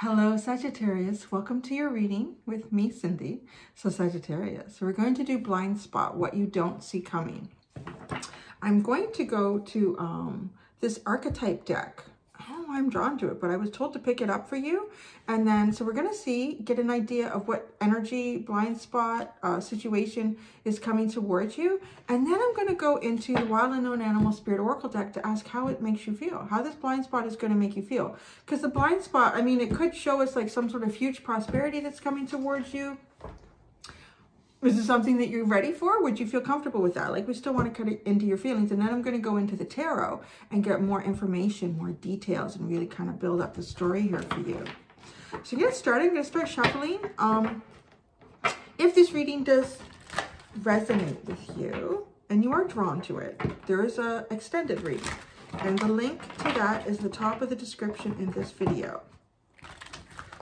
Hello, Sagittarius. Welcome to your reading with me, Cindy. So Sagittarius, we're going to do blind spot, what you don't see coming. I'm going to go to this archetype deck. I don't know why I'm drawn to it, but I was told to pick it up for you. And then, so we're going to get an idea of what energy, blind spot, situation is coming towards you. And then I'm going to go into the Wild Unknown Animal Spirit Oracle deck to ask how it makes you feel, how this blind spot is going to make you feel. Because the blind spot, I mean, it could show us like some sort of huge prosperity that's coming towards you. Is this something that you're ready for? Would you feel comfortable with that? Like, we still want to cut it into your feelings. And then I'm going to go into the tarot and get more information, more details, and really kind of build up the story here for you. So get started. I'm going to start shuffling. If this reading does resonate with you and you are drawn to it, there is an extended reading. And the link to that is the top of the description in this video.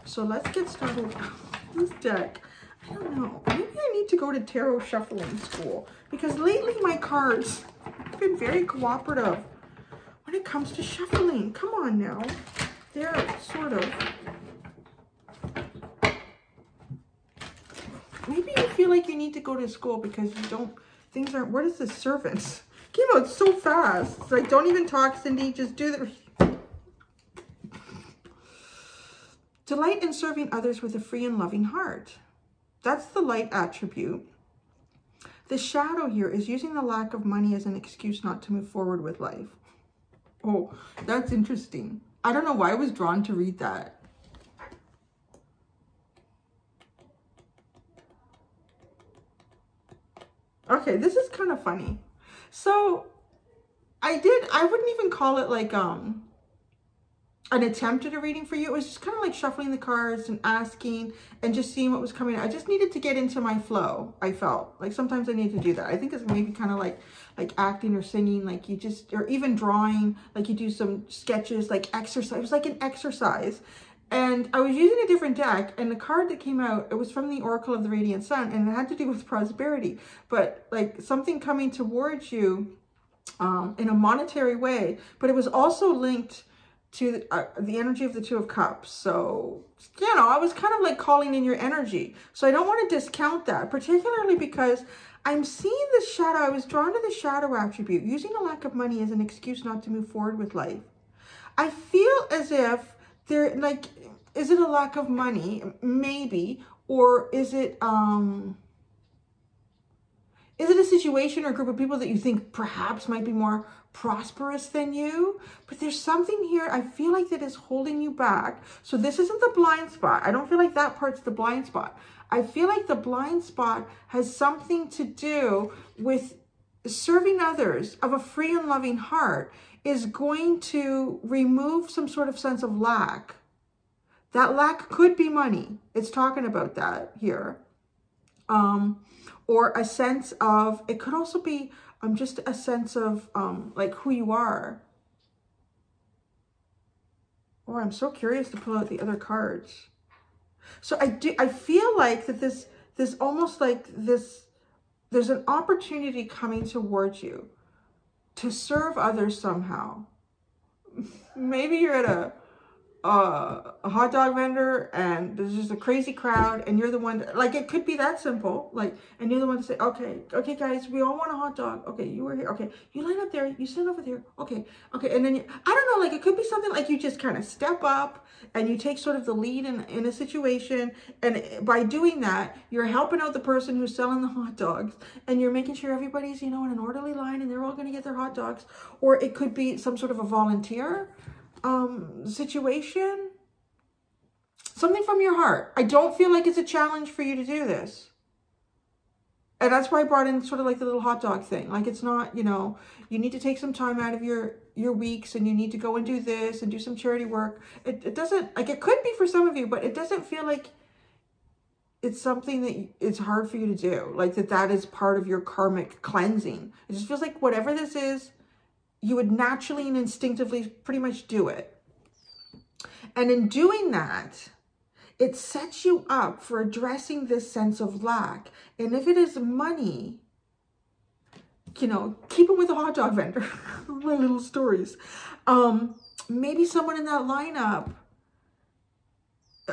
So let's get started. This deck, I don't know. Maybe I need to go to tarot shuffling school because lately my cards have been very cooperative when it comes to shuffling. Come on now. They're sort of... Maybe you feel like you need to go to school because you don't... Things aren't... What is this? Servants. Came out so fast. It's like, don't even talk, Cindy. Just do the... Delight in serving others with a free and loving heart. That's the light attribute. The shadow here is using the lack of money as an excuse not to move forward with life. Oh, that's interesting. I don't know why I was drawn to read that. Okay, this is kind of funny. So I wouldn't even call it like an attempt at a reading for you. It was just kind of like shuffling the cards and asking and just seeing what was coming. I just needed to get into my flow. I felt like sometimes I need to do that. I think it's maybe kind of like acting or singing, like you just, or even drawing, like you do some sketches, like exercise. It was like an exercise. And I was using a different deck, and the card that came out, it was from the Oracle of the Radiant Sun, and it had to do with prosperity, but like something coming towards you in a monetary way, but it was also linked to the energy of the Two of Cups. So, you know, I was kind of like calling in your energy. So I don't want to discount that, particularly because I'm seeing the shadow. I was drawn to the shadow attribute, using a lack of money as an excuse not to move forward with life. I feel as if they're like, is it a lack of money? Maybe. Or is it a situation or a group of people that you think perhaps might be more prosperous than you? But there's something here I feel like that is holding you back. So this isn't the blind spot. I don't feel like that part's the blind spot. I feel like the blind spot has something to do with serving others of a free and loving heart is going to remove some sort of sense of lack. That lack could be money. It's talking about that here. Or a sense of, it could also be just a sense of like who you are. Oh, I'm so curious to pull out the other cards. So I feel like that this almost like this, there's an opportunity coming towards you to serve others somehow. Maybe you're at a hot dog vendor and there's just a crazy crowd and you're the one to, like, it could be that simple, like, and you're the one to say, okay guys, we all want a hot dog. Okay, you were here. Okay, you line up there, you sit over there. Okay, and then I don't know, like, it could be something like you just kind of step up and you take sort of the lead in a situation, and by doing that, you're helping out the person who's selling the hot dogs, and you're making sure everybody's, you know, in an orderly line and they're all going to get their hot dogs. Or it could be some sort of a volunteer situation, something from your heart. I don't feel like it's a challenge for you to do this. And that's why I brought in sort of like the little hot dog thing. Like, it's not, you know, you need to take some time out of your weeks and you need to go and do this and do some charity work. It doesn't, like, it could be for some of you, but it doesn't feel like it's something that it's hard for you to do. Like that is part of your karmic cleansing. It just feels like whatever this is, you would naturally and instinctively pretty much do it. And in doing that, it sets you up for addressing this sense of lack. And if it is money, you know, keep it with a hot dog vendor. My little stories. Maybe someone in that lineup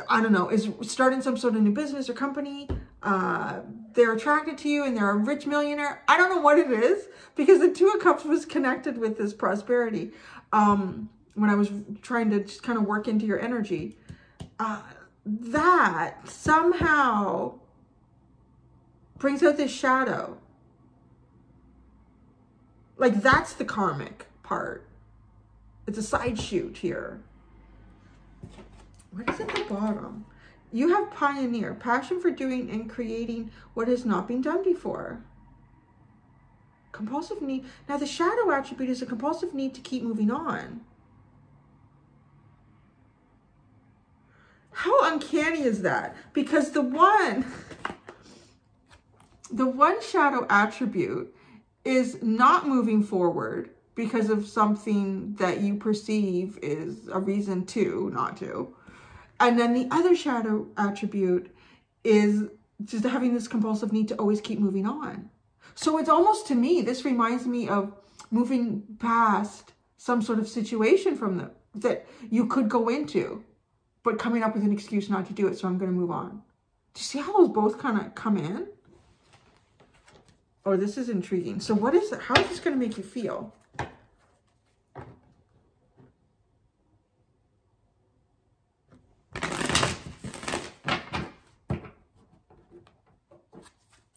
I don't know, is starting some sort of new business or company. They're attracted to you and they're a rich millionaire. I don't know what it is, because the Two of Cups was connected with this prosperity. When I was trying to just kind of work into your energy, that somehow brings out this shadow. Like, that's the karmic part. It's a side shoot here. What is at the bottom? You have pioneer, passion for doing and creating what has not been done before. Compulsive need. Now, the shadow attribute is a compulsive need to keep moving on. How uncanny is that? Because the one shadow attribute is not moving forward because of something that you perceive is a reason to not to. And then the other shadow attribute is just having this compulsive need to always keep moving on. So it's almost, to me, this reminds me of moving past some sort of situation that you could go into, but coming up with an excuse not to do it. So I'm going to move on. Do you see how those both kind of come in? Oh, this is intriguing. So how is this going to make you feel?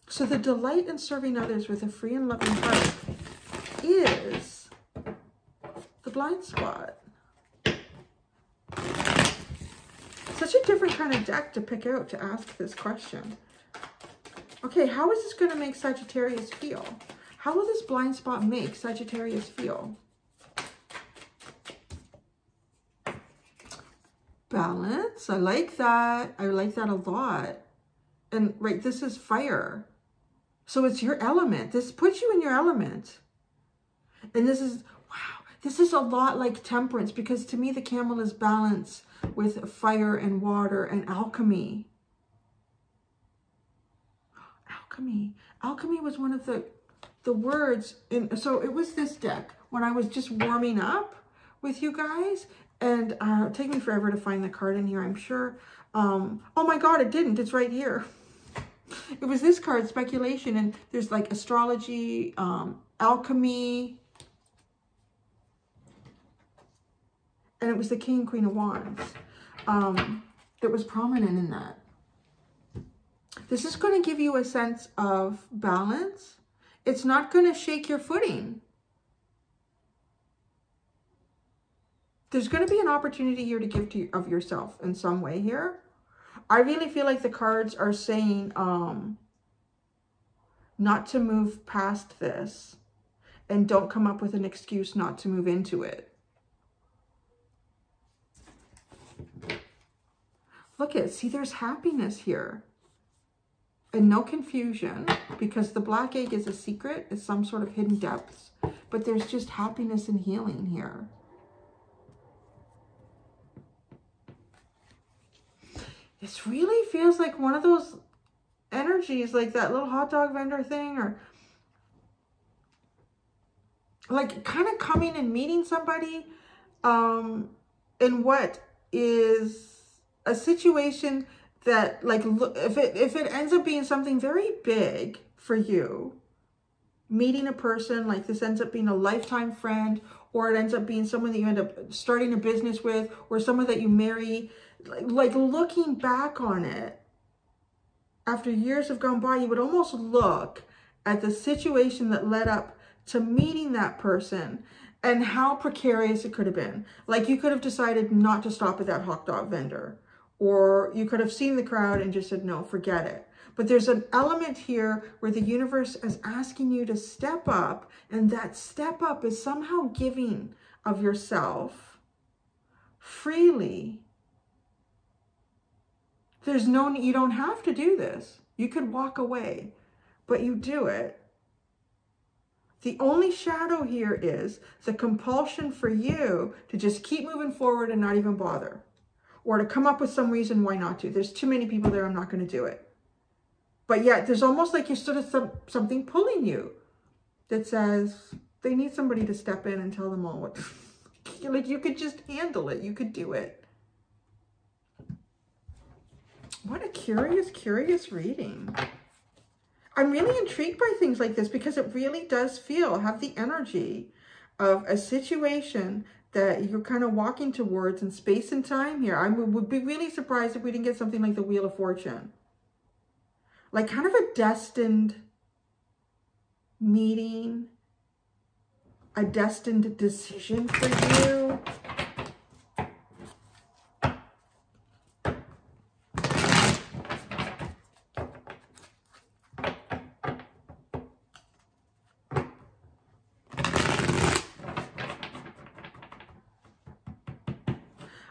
So the delight in serving others with a free and loving heart is the blind spot. Such a different kind of deck to pick out to ask this question. Okay, how is this going to make Sagittarius feel? How will this blind spot make Sagittarius feel? Balance. I like that. I like that a lot. And right, this is fire. So it's your element. This puts you in your element. And this is, wow, this is a lot like temperance, because to me the camel is balance with fire and water and alchemy. Alchemy. Alchemy was one of the words in, so it was this deck when I was just warming up with you guys, and it'll take me forever to find the card in here, I'm sure. Oh my God, it didn't. It's right here. It was this card, speculation, and there's like astrology, alchemy, and it was the King and Queen of Wands that was prominent in that. This is going to give you a sense of balance. It's not going to shake your footing. There's going to be an opportunity here to give of yourself in some way here. I really feel like the cards are saying not to move past this, and don't come up with an excuse not to move into it. Look at, see, there's happiness here and no confusion, because the black egg is a secret, it's some sort of hidden depths, but there's just happiness and healing here. This really feels like one of those energies, like that little hot dog vendor thing, or like kind of coming and meeting somebody in what is a situation that, like, if it ends up being something very big for you, meeting a person, like this ends up being a lifetime friend, or it ends up being someone that you end up starting a business with, or someone that you marry, like looking back on it after years have gone by, you would almost look at the situation that led up to meeting that person and how precarious it could have been. Like, you could have decided not to stop at that hot dog vendor, or you could have seen the crowd and just said, no, forget it. But there's an element here where the universe is asking you to step up, and that step up is somehow giving of yourself freely. There's no, you don't have to do this. You could walk away, but you do it. The only shadow here is the compulsion for you to just keep moving forward and not even bother, or to come up with some reason why not to. There's too many people there, I'm not going to do it. But yet there's almost like you're sort of something pulling you that says they need somebody to step in and tell them all what, like, you could just handle it. You could do it. What a curious, curious reading. I'm really intrigued by things like this because it really does have the energy of a situation that you're kind of walking towards in space and time here. I would be really surprised if we didn't get something like the Wheel of Fortune. Like kind of a destined meeting, a destined decision for you.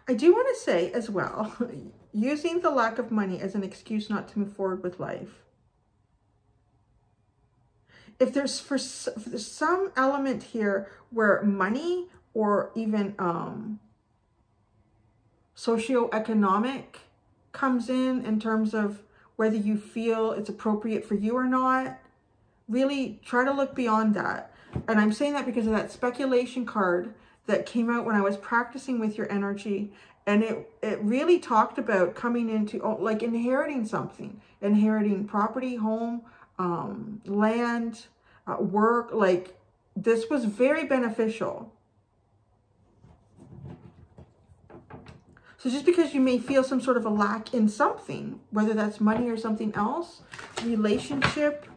I do want to say as well, using the lack of money as an excuse not to move forward with life. If there's for some element here where money or even socioeconomic comes in terms of whether you feel it's appropriate for you or not, really try to look beyond that. And I'm saying that because of that speculation card that came out when I was practicing with your energy. And it really talked about coming into, like inheriting something, inheriting property, home, land, work. Like this was very beneficial. So just because you may feel some sort of a lack in something, whether that's money or something else, relationship,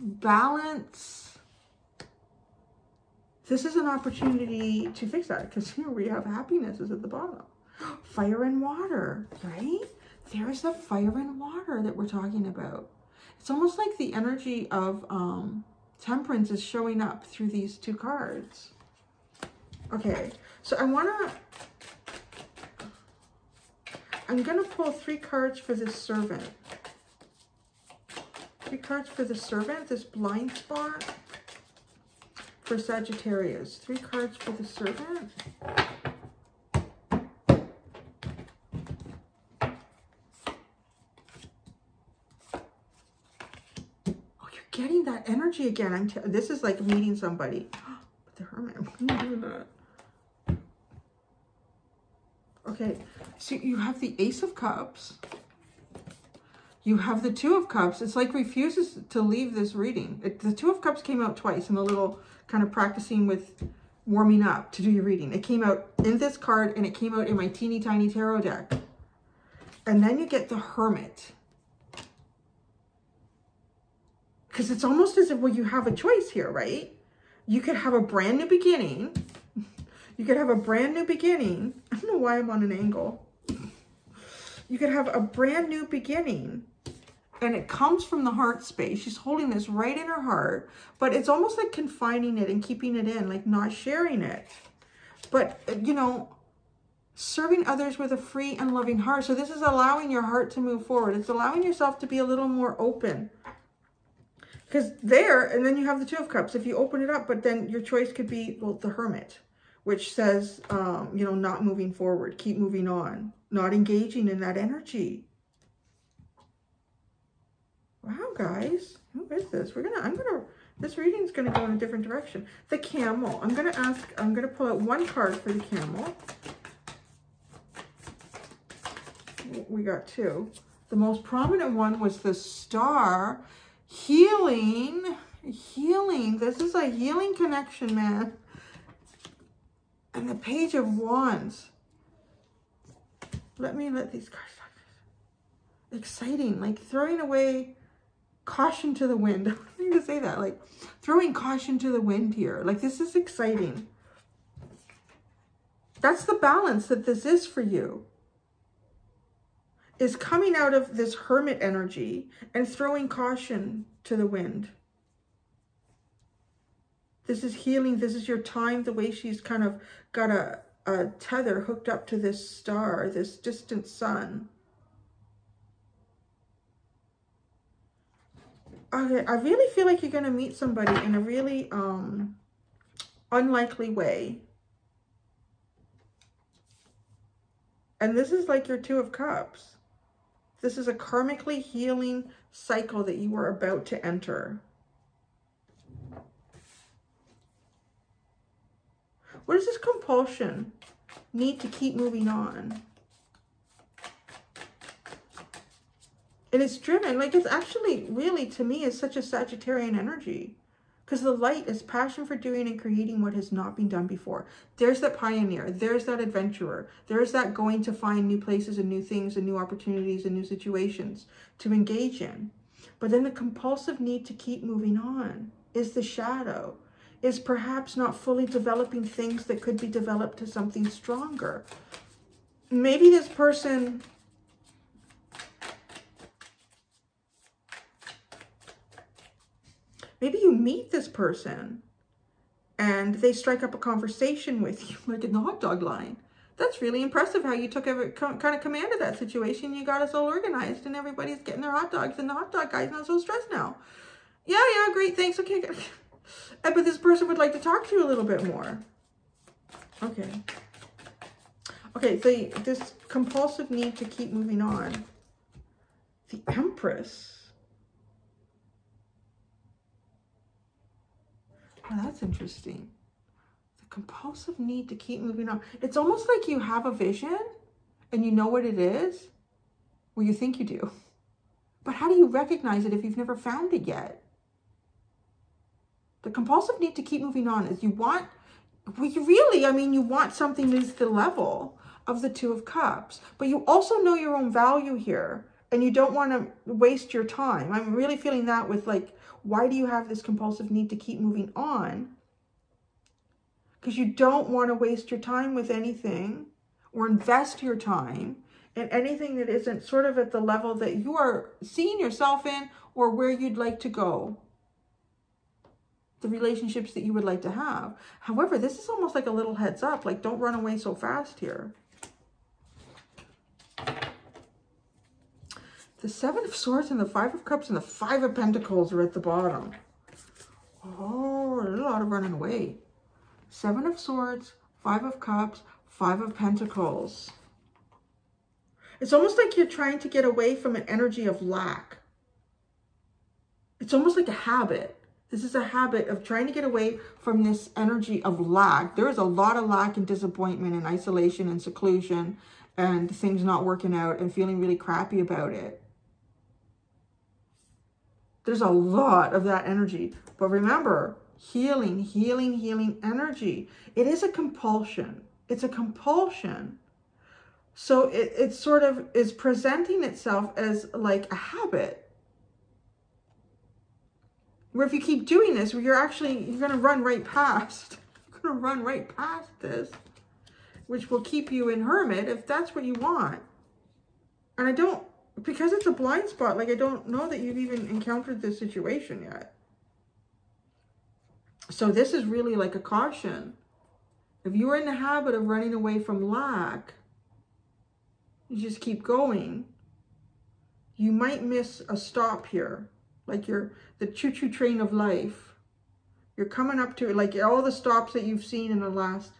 balance, this is an opportunity to fix that, because here we have happiness is at the bottom. Fire and water, right? There's the fire and water that we're talking about. It's almost like the energy of temperance is showing up through these two cards. Okay, so I'm gonna pull 3 cards for this servant. 3 cards for the servant, this blind spot. For Sagittarius, 3 cards for the servant. Oh, you're getting that energy again. This is like meeting somebody. But the Hermit, why are you doing that? Okay, so you have the Ace of Cups. You have the Two of Cups. It's like refuses to leave this reading. The Two of Cups came out twice in a little kind of practicing with warming up to do your reading. It came out in this card and it came out in my teeny tiny tarot deck. And then you get the Hermit. Because it's almost as if, well, you have a choice here, right? You could have a brand new beginning. You could have a brand new beginning. I don't know why I'm on an angle. You could have a brand new beginning. And it comes from the heart space. She's holding this right in her heart, but it's almost like confining it and keeping it in, like not sharing it. But, you know, serving others with a free and loving heart. So this is allowing your heart to move forward. It's allowing yourself to be a little more open. Because there, and then you have the Two of Cups. If you open it up, but then your choice could be, well, the Hermit, which says, you know, not moving forward, keep moving on, not engaging in that energy. Wow, guys, who is this? This reading's gonna go in a different direction. The Camel. I'm gonna pull out 1 card for the Camel. We got 2. The most prominent one was the Star. Healing. This is a healing connection, man. And the Page of Wands. Let these cards talk. Exciting, like throwing away caution to the wind. I don't need to say that. Like throwing caution to the wind here. Like this is exciting. That's the balance that this is for you. Is coming out of this Hermit energy and throwing caution to the wind. This is healing. This is your time. The way she's kind of got a tether hooked up to this star, this distant sun. Okay, I really feel like you're going to meet somebody in a really unlikely way. And this is like your Two of Cups. This is a karmically healing cycle that you are about to enter. What is this compulsion? Need to keep moving on. And it's driven, like it's actually really, to me, is such a Sagittarian energy. Because the light is passion for doing and creating what has not been done before. There's that pioneer. There's that adventurer. There's that going to find new places and new things and new opportunities and new situations to engage in. But then the compulsive need to keep moving on is the shadow, is perhaps not fully developing things that could be developed to something stronger. Maybe this person... Maybe you meet this person and they strike up a conversation with you, like in the hot dog line. That's really impressive how you took kind of command of that situation. You got us all organized and everybody's getting their hot dogs and the hot dog guy's not so stressed now. Yeah, great, thanks, okay, good. But this person would like to talk to you a little bit more. Okay. Okay, so this compulsive need to keep moving on. The Empress. Oh, that's interesting. The compulsive need to keep moving on. It's almost like you have a vision and you know what it is. Well, you think you do. But how do you recognize it if you've never found it yet? The compulsive need to keep moving on is you want, well, you really, I mean, you want something that is the level of the Two of Cups. But you also know your own value here and you don't want to waste your time. I'm really feeling that with like, why do you have this compulsive need to keep moving on? Because you don't want to waste your time with anything or invest your time in anything that isn't sort of at the level that you are seeing yourself in or where you'd like to go. The relationships that you would like to have. However, this is almost like a little heads up, like don't run away so fast here. The Seven of Swords and the Five of Cups and the Five of Pentacles are at the bottom. Oh, there's a lot of running away. Seven of Swords, Five of Cups, Five of Pentacles. It's almost like you're trying to get away from an energy of lack. It's almost like a habit. This is a habit of trying to get away from this energy of lack. There is a lot of lack and disappointment and isolation and seclusion and things not working out and feeling really crappy about it. There's a lot of that energy. But remember, healing, healing, healing energy. It is a compulsion. It's a compulsion. So it sort of is presenting itself as like a habit. Where if you keep doing this, where you're going to run right past. You're going to run right past this. Which will keep you in hermit if that's what you want. And I don't, because it's a blind spot, like I don't know that you've even encountered this situation yet. So this is really like a caution. If you're in the habit of running away from lack, you just keep going, you might miss a stop here. Like the choo-choo train of life. You're coming up to it, like all the stops that you've seen in the last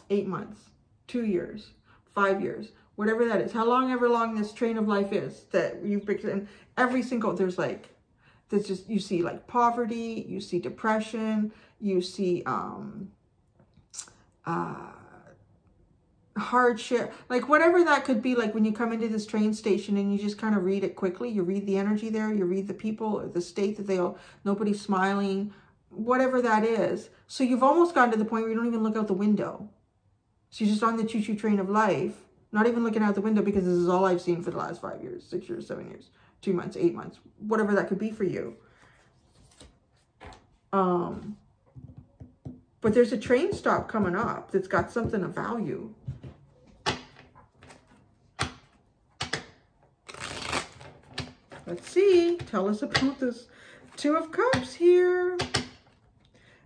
8 months, 2 years, 5 years, whatever that is, however long this train of life is that you've picked in. Every single, there's just, you see like poverty, you see depression, you see hardship, like whatever that could be. Like when you come into this train station and you just kind of read it quickly, you read the energy there, you read the people, the state that nobody's smiling, whatever that is. So you've almost gotten to the point where you don't even look out the window. So you're just on the choo-choo train of life, not even looking out the window because this is all I've seen for the last 5 years, 6 years, 7 years, 2 months, 8 months, whatever that could be for you. But there's a train stop coming up that's got something of value. Let's see. Tell us about this Two of Cups here.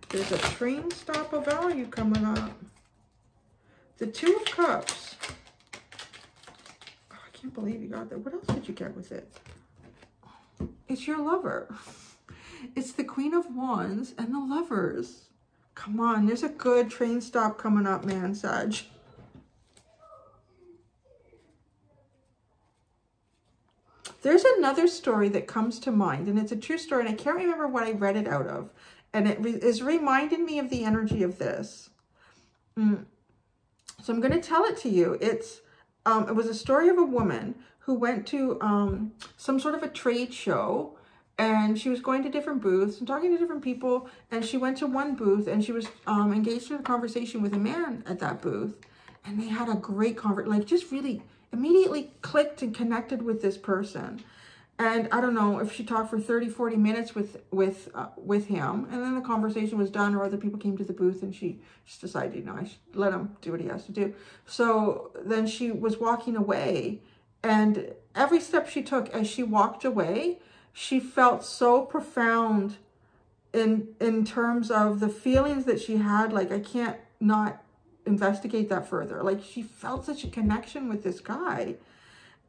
There's a train stop of value coming up. The Two of Cups. Oh, I can't believe you got that. What else did you get with it? It's your lover. It's the Queen of Wands and the Lovers. Come on. There's a good train stop coming up, man, Sag. There's another story that comes to mind, and it's a true story, and I can't remember what I read it out of, and it is reminding me of the energy of this. So I'm going to tell it to you. It's it was a story of a woman who went to some sort of a trade show, and she was going to different booths and talking to different people, and she went to one booth and she was engaged in a conversation with a man at that booth, and they had a great conversation, like just really immediately clicked and connected with this person. And I don't know if she talked for 30, 40 minutes with him, and then the conversation was done, or other people came to the booth, and she just decided, you know, I should let him do what he has to do. So then she was walking away, and every step she took as she walked away, she felt so profound in terms of the feelings that she had. Like, I can't not investigate that further. Like, she felt such a connection with this guy.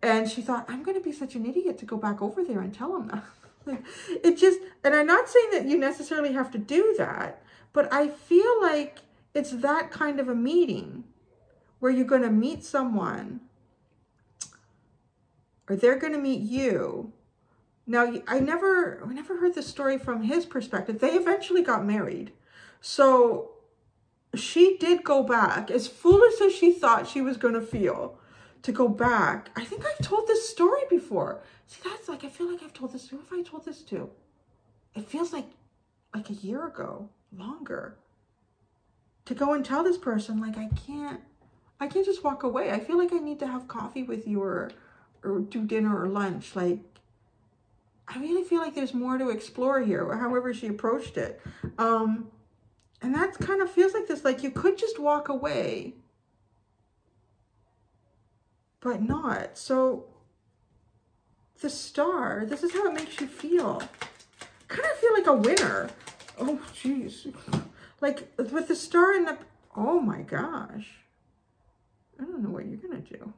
And she thought, I'm going to be such an idiot to go back over there and tell him that. Like, it just, and I'm not saying that you necessarily have to do that, but I feel like it's that kind of a meeting where you're going to meet someone, or they're going to meet you. Now, I never heard the story from his perspective. They eventually got married. So she did go back, as foolish as she thought she was going to feel, to go back. I think I've told this story before. See, that's like, I feel like I've told this. Who have I told this to? It feels like a year ago, longer. To go and tell this person, like, I can't just walk away. I feel like I need to have coffee with you, or do dinner or lunch. Like, I really feel like there's more to explore here, or however she approached it. And that kind of feels like this, like you could just walk away, but not. So the star, this is how it makes you feel. Kind of feel like a winner. Oh, jeez. Like with the star and the, oh my gosh. I don't know what you're going to do.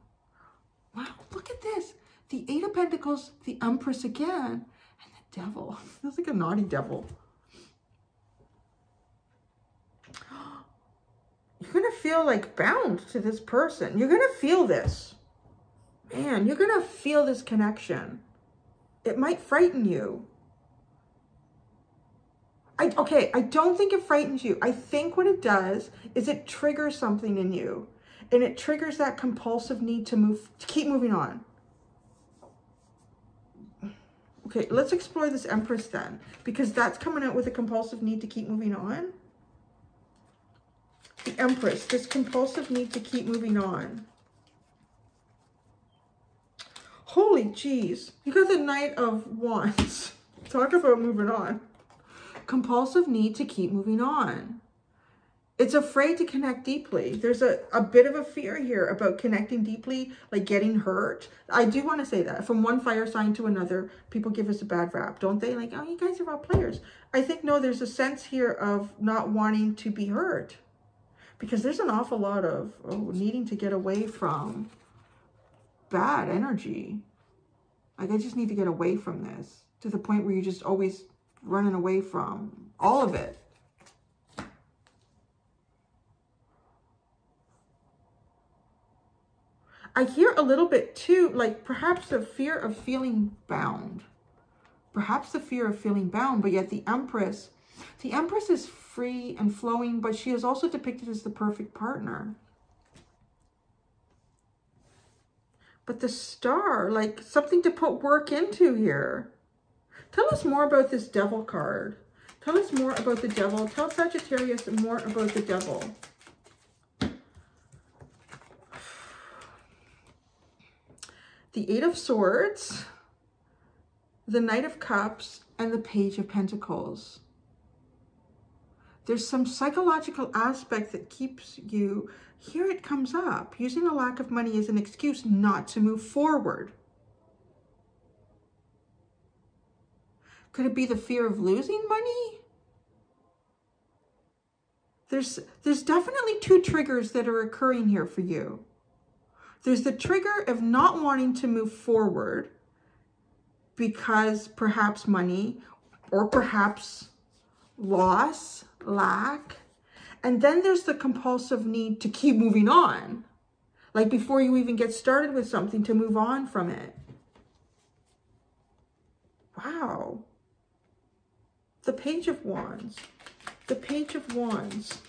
Wow, look at this. The Eight of Pentacles, the Empress again, and the Devil. That's like a naughty devil. You're going to feel like bound to this person. You're going to feel this. Man, you're going to feel this connection. It might frighten you. Okay, I don't think it frightens you. I think what it does is it triggers something in you. And it triggers that compulsive need to keep moving on. Okay, let's explore this Empress then, because that's coming out with a compulsive need to keep moving on. The Empress, this compulsive need to keep moving on. Holy jeez, you got the Knight of Wands. Talk about moving on. Compulsive need to keep moving on. It's afraid to connect deeply. There's a bit of a fear here about connecting deeply, like getting hurt. I do want to say that. From one fire sign to another, people give us a bad rap, don't they? Like, oh, you guys are all players. I think, no, there's a sense here of not wanting to be hurt. Because there's an awful lot of needing to get away from bad energy. Like, I just need to get away from this, to the point where you're just always running away from all of it. I hear a little bit too, like perhaps the fear of feeling bound. Perhaps the fear of feeling bound, but yet the Empress is free and flowing, but she is also depicted as the perfect partner. But the Star, like something to put work into here. Tell us more about this Devil card. Tell us more about the Devil. Tell Sagittarius more about the Devil. The Eight of Swords, the Knight of Cups, and the Page of Pentacles. There's some psychological aspect that keeps you, here it comes up, using a lack of money as an excuse not to move forward. Could it be the fear of losing money? There's definitely two triggers that are occurring here for you. There's the trigger of not wanting to move forward because perhaps money, or perhaps loss, lack. And then there's the compulsive need to keep moving on. Like before you even get started with something, to move on from it. Wow. The Page of Wands. The Page of Wands.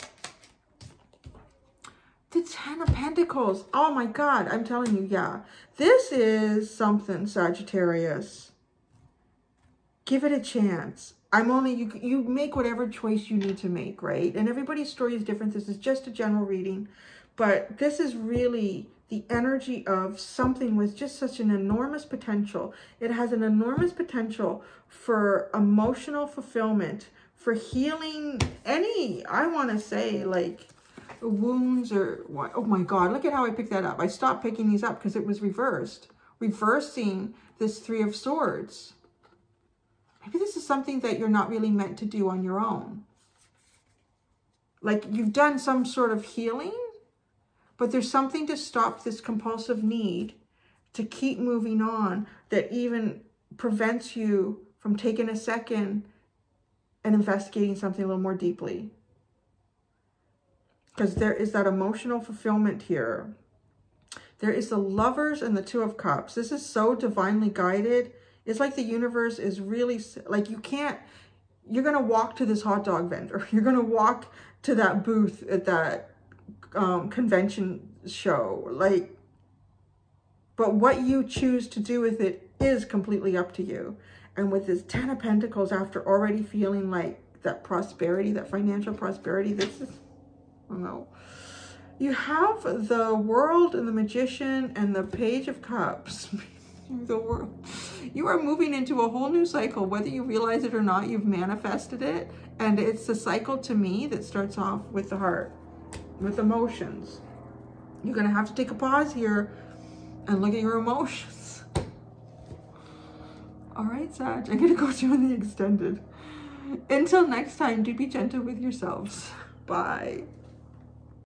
The 10 of Pentacles. Oh my God, I'm telling you, yeah. This is something, Sagittarius. Give it a chance. You make whatever choice you need to make, right? And everybody's story is different. This is just a general reading. But this is really the energy of something with just such an enormous potential. It has an enormous potential for emotional fulfillment, for healing any, I want to say, like, wounds or what. Oh my God, look at how I picked that up. I stopped picking these up because it was reversed. Reversing this 3 of Swords. Maybe this is something that you're not really meant to do on your own. Like you've done some sort of healing, but there's something to stop this compulsive need to keep moving on that even prevents you from taking a second and investigating something a little more deeply. Because there is that emotional fulfillment here. There is the Lovers and the 2 of Cups. This is so divinely guided. It's like the universe is really, like you're going to walk to this hot dog vendor. You're going to walk to that booth at that convention show. Like, but what you choose to do with it is completely up to you. And with this 10 of Pentacles, after already feeling like that prosperity, that financial prosperity, this is, I don't know. You have the World and the Magician and the Page of Cups. The world. You are moving into a whole new cycle, whether you realize it or not. You've manifested it, and it's a cycle to me that starts off with the heart, with emotions. You're going to have to take a pause here and look at your emotions. All right, Sag, I'm going to go through in the extended. Until next time, do be gentle with yourselves. Bye.